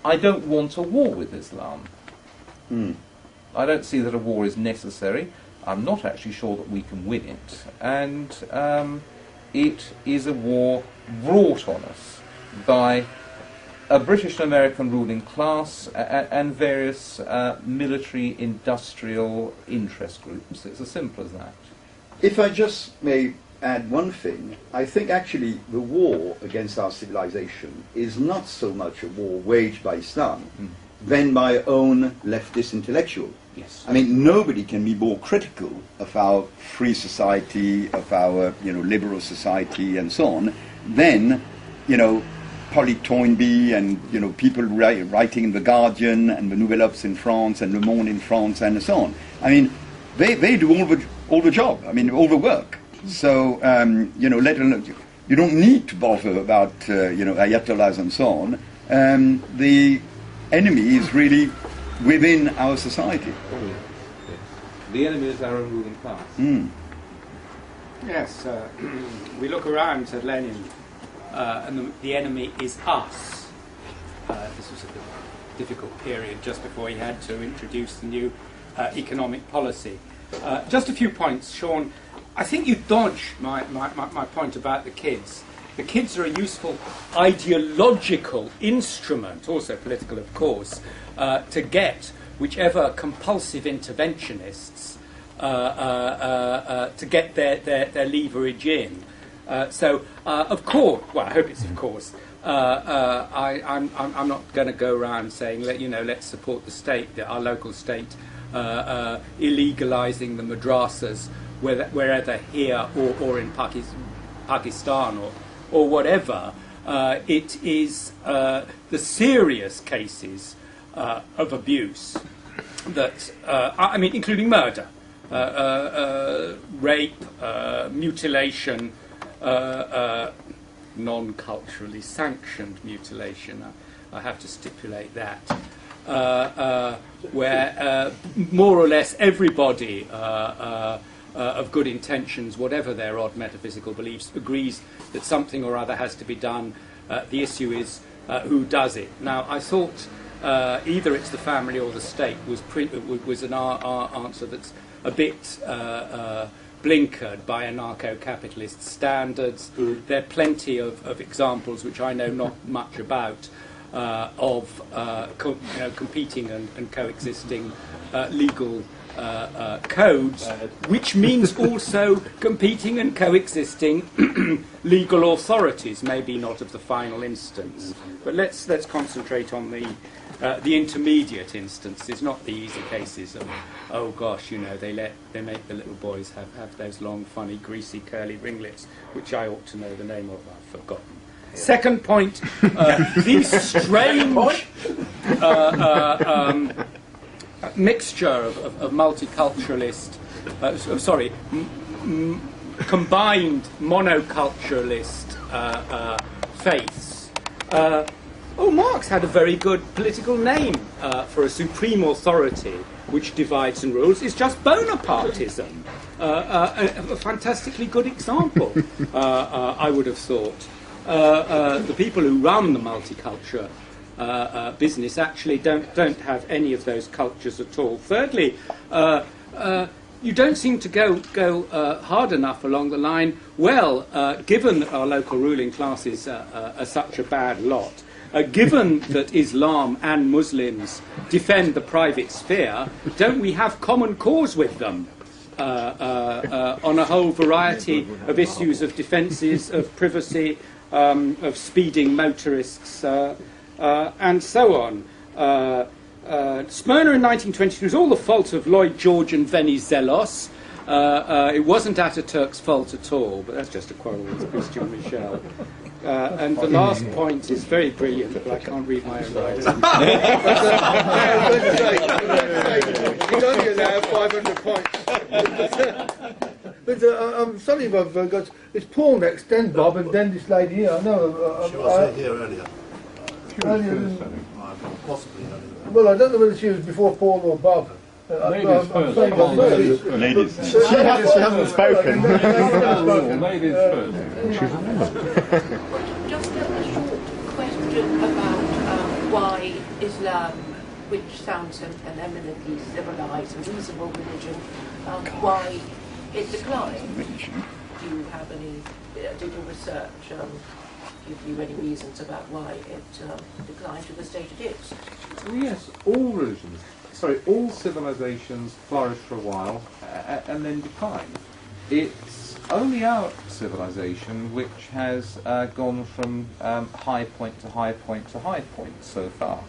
I don't want a war with Islam. I don't see that a war is necessary. I'm not actually sure that we can win it. And it is a war brought on us by a British and American ruling class and various military industrial interest groups. It's as simple as that. If I just may add one thing, I think actually the war against our civilization is not so much a war waged by Islam, than my own leftist intellectual. Yes. I mean, nobody can be more critical of our free society, of our liberal society, and so on, than Polly Toynbee and people writing in the Guardian and the Nouvelle Obs in France and Le Monde in France and so on. I mean, they do all the job. I mean, all the work. So let alone, you don't need to bother about ayatollahs and so on. The enemy is really within our society. The enemy is our own ruling class. Yes, we look around to Lenin, and the enemy is us. This was a difficult period just before he had to introduce the new economic policy. Just a few points, Sean. I think you dodge my point about the kids. The kids are a useful ideological instrument, also political of course, to get whichever compulsive interventionists to get their leverage in. Of course, well, I hope it's of course, I'm not going to go around saying, let's support the state, our local state, illegalising the madrasas, wherever here or in Pakistan or whatever. It is the serious cases of abuse that, including murder, rape, mutilation, non-culturally sanctioned mutilation. I have to stipulate that. Where more or less everybody of good intentions, whatever their odd metaphysical beliefs, agrees that something or other has to be done. The issue is who does it. Now, I thought either it's the family or the state was an answer that's a bit blinkered by anarcho-capitalist standards. There are plenty of examples, which I know not much about, of competing and coexisting legal codes, which means also competing and coexisting legal authorities, maybe not of the final instance. But let's concentrate on the intermediate instances, not the easy cases of, oh gosh, they make the little boys have those long, funny, greasy, curly ringlets, which I ought to know the name of. I've forgotten. Second point, these strange mixture of multiculturalist, combined monoculturalist faiths. Marx had a very good political name for a supreme authority which divides and rules. It's just Bonapartism. A fantastically good example, I would have thought. The people who run the multicultural business actually don't have any of those cultures at all. Thirdly, you don't seem to go hard enough along the line. Well, given that our local ruling classes are such a bad lot, given that Islam and Muslims defend the private sphere, don't we have common cause with them on a whole variety of issues of defences, of privacy, of speeding motorists, and so on. Smyrna in 1922 was all the fault of Lloyd George and Venizelos. It wasn't Ataturk's fault at all, but that's just a quarrel with Christian Michel. And the last point is very brilliant, but I can't read my own writing. He's only allowed 500 points. But I'm sorry if I've got... It's Paul next, then Bob, and then this lady here. I know. She was here earlier. Earlier Possibly earlier. well, I don't know whether she was before Paul or Bob. Ladies first. Ladies. She hasn't spoken. Ladies first. Just a short question about why Islam, which sounds an eminently civilized and reasonable religion, why it declined. Do you have any, did your research give you any reasons about why it declined to the state it is? Yes, all civilizations flourish for a while and then decline. It's only our civilization which has gone from high point to high point to high point so far.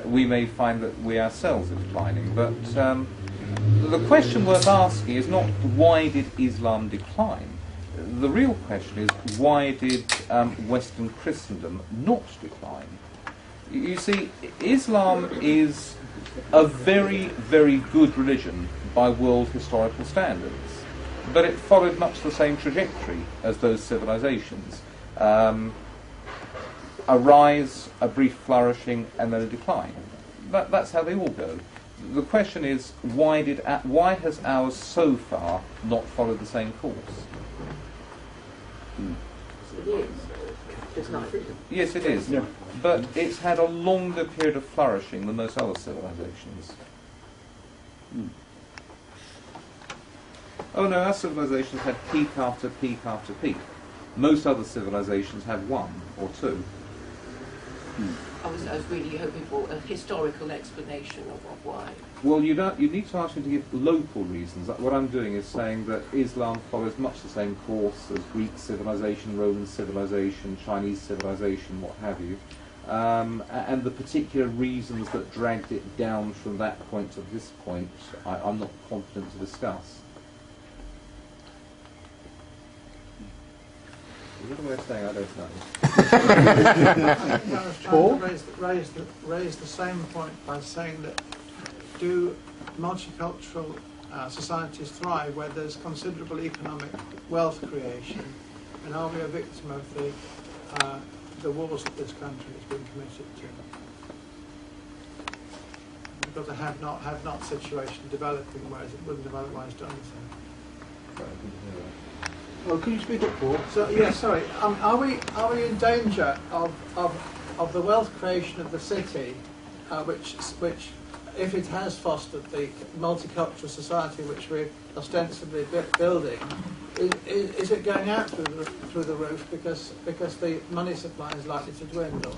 we may find that we ourselves are declining. But the question worth asking is not why did Islam decline? The real question is why did Western Christendom not decline? You see, Islam is a very, very good religion by world historical standards, but it followed much the same trajectory as those civilizations. A rise, a brief flourishing, and then a decline. That's how they all go. The question is, why has ours so far not followed the same course? It is. It's not. Yes, it is. Yeah. But it's had a longer period of flourishing than most other civilizations. Oh no, our civilizations had peak after peak after peak. Most other civilizations had one or two. I was really hoping for a historical explanation of why. Well, you need to ask me to give local reasons. What I'm doing is saying that Islam follows much the same course as Greek civilization, Roman civilization, Chinese civilization, what have you. And the particular reasons that dragged it down from that point to this point, I'm not competent to discuss. Is that a way of saying I don't know? I was trying to raise the same point by saying that do multicultural societies thrive where there's considerable economic wealth creation, and are we a victim of the wars that this country has been committed to? We've got a have-not situation developing, whereas it wouldn't have otherwise done so. Well, can you speak up, Paul? So, yeah, sorry. Are we in danger of the wealth creation of the city, which if it has fostered the multicultural society which we're ostensibly building, is it going out through the roof because the money supply is likely to dwindle?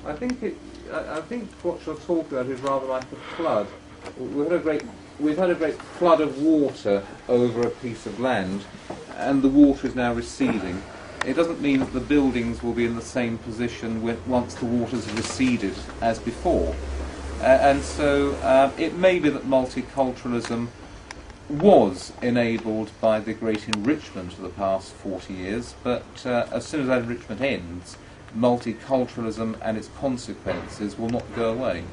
I think what you're talking about is rather like a flood. We've had a great flood of water over a piece of land, and the water is now receding. It doesn't mean that the buildings will be in the same position once the water's receded as before. And so it may be that multiculturalism was enabled by the great enrichment of the past 40 years, but as soon as that enrichment ends, multiculturalism and its consequences will not go away.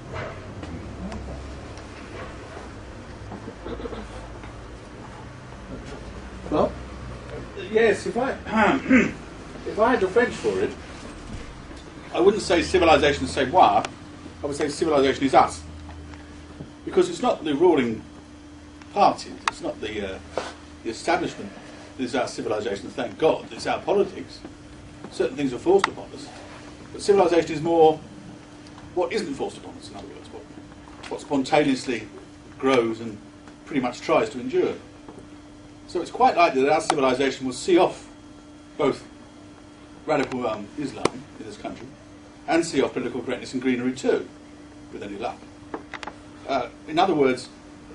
Well, yes, if I had the French for it, I wouldn't say civilization c'est moi, I would say civilization is us. Because it's not the ruling party, it's not the establishment that is our civilization, thank God, it's our politics. Certain things are forced upon us. But civilization is more what isn't forced upon us, in other words, what spontaneously grows and pretty much tries to endure. So it's quite likely that our civilization will see off both radical Islam in this country and see off political correctness and greenery too, with any luck. In other words,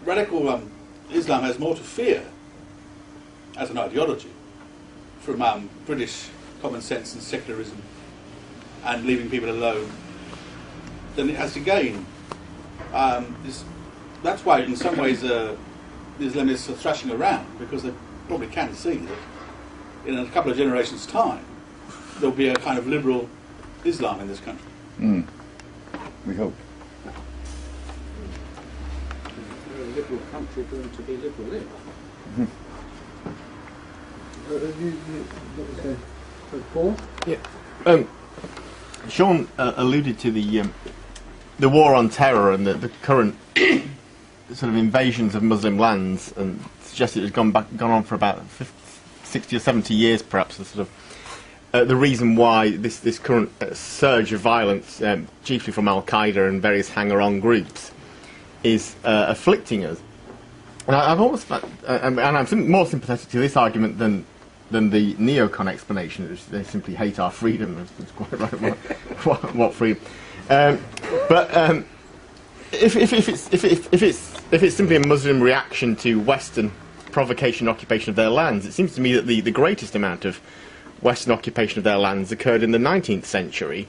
radical Islam has more to fear as an ideology from British common sense and secularism and leaving people alone than it has to gain. That's why in some ways the Islamists are thrashing around, because they probably can see that in a couple of generations' time there'll be a kind of liberal Islam in this country. We hope. A liberal country going to be liberal in. Paul? Yeah. Sean alluded to the war on terror and the current sort of invasions of Muslim lands, and suggested it has gone on for about 60 or 70 years, perhaps. The sort of the reason why this current surge of violence, chiefly from Al Qaeda and various hanger-on groups, is afflicting us. And I've almost, and I'm more sympathetic to this argument than the neocon explanation, which they simply hate our freedom. That's quite right. What freedom? But if it's simply a Muslim reaction to Western provocation and occupation of their lands, it seems to me that the greatest amount of Western occupation of their lands occurred in the 19th century,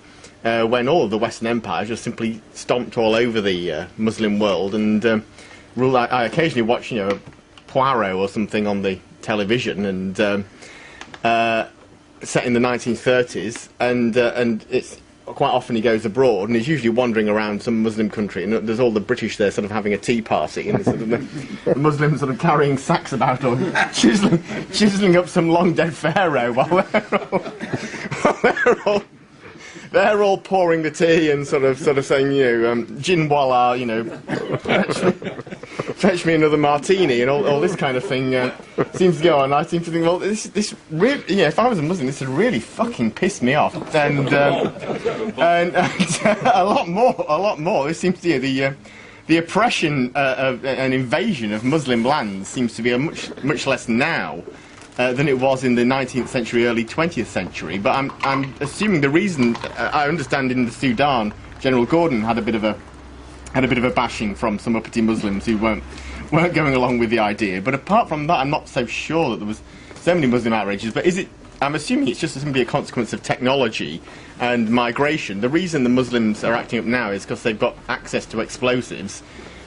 when all of the Western empires just simply stomped all over the Muslim world and ruled. I occasionally watch, Poirot or something on the television, and set in the 1930s, and it's quite often he goes abroad, and he's usually wandering around some Muslim country, and there's all the British there sort of having a tea party, and sort of the Muslims sort of carrying sacks about or chiseling up some long dead pharaoh while they're all pouring the tea and sort of saying, gin wala, fetch me another martini, and all this kind of thing seems to go on. I seem to think, well, this really, if I was a Muslim, this would really fucking piss me off, and a lot more. This seems to be the oppression of an invasion of Muslim lands seems to be a much less now than it was in the 19th century, early 20th century. But I'm assuming the reason, I understand in the Sudan, General Gordon had a bit of a bashing from some uppity Muslims who weren't going along with the idea. But apart from that, I'm not so sure that there was so many Muslim outrages. But I'm assuming it's just simply a consequence of technology and migration. The reason the Muslims are acting up now is because they've got access to explosives,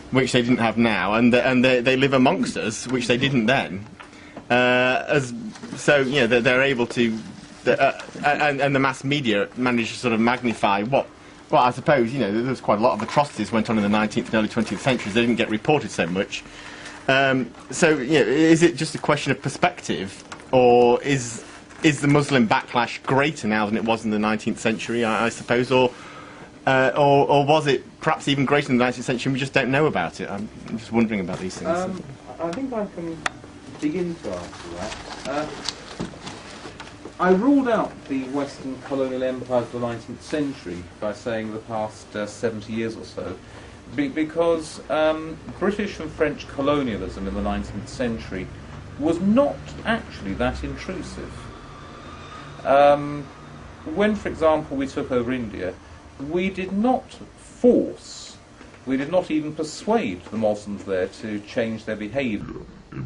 which they didn't have now, and they live amongst us, which they didn't then. They're able to, and the mass media managed to sort of magnify what. Well, I suppose, there was quite a lot of atrocities went on in the 19th and early 20th centuries. They didn't get reported so much. Is it just a question of perspective, or is the Muslim backlash greater now than it was in the 19th century, I suppose, or was it perhaps even greater in the 19th century and we just don't know about it? I'm just wondering about these things. I think I can begin to answer that. I ruled out the Western colonial empires of the 19th century by saying the past 70 years or so, because British and French colonialism in the 19th century was not actually that intrusive. When, for example, we took over India, we did not force, we did not even persuade the Muslims there to change their behaviour.